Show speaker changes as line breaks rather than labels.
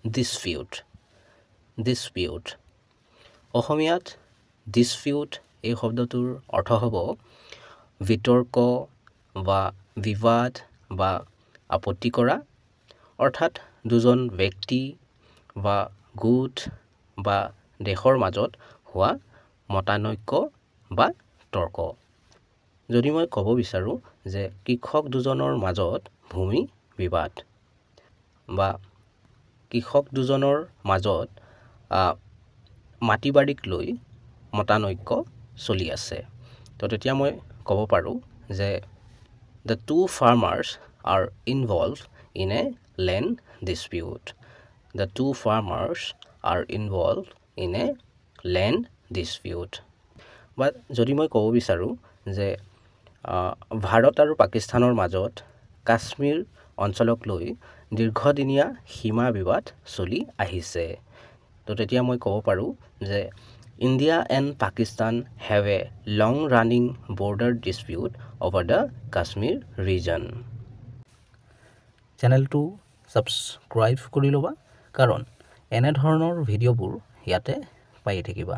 dispute অসমীয়াত dispute এই শব্দটোৰ অৰ্থ হ'ব বিতৰ্ক বা বিবাদ বা আপত্তি কৰা অৰ্থাৎ দুজন ব্যক্তি বা গোট বা দেশৰ মাজত হোৱা মতানৈক্য বা তৰ্ক যদি মই ক'ব বিচাৰোঁ যে কৃষক দুজনৰ মাজত ভূমি বিবাদ বা কৃষক দুজনৰ মাজত মাটি বাৰীক লৈ মতানৈক্য চলি আছে তো তেতিয়া মই ক'ব পাৰোঁ যে the two farmers are involved in a land dispute. The two farmers are involved in a land dispute. বা যদি মই ক'ব বিচাৰোঁ যে ভাৰত আৰু পাকিস্তানৰ মাজত কাশ্মীৰ অঞ্চলক লৈ দীৰ্ঘদিনীয়া সীমা বিবাদ চলি আহিছে তো তেতিয়া মই ক'ব পাৰোঁ যে India and Pakistan have a long-running border dispute over the Kashmir region. চেনেলটো ছাবস্ক্ৰাইব কৰি ল'বা কাৰণ এনে ধৰণৰ ভিডিঅ'বোৰ ইয়াতে পাই থাকিবা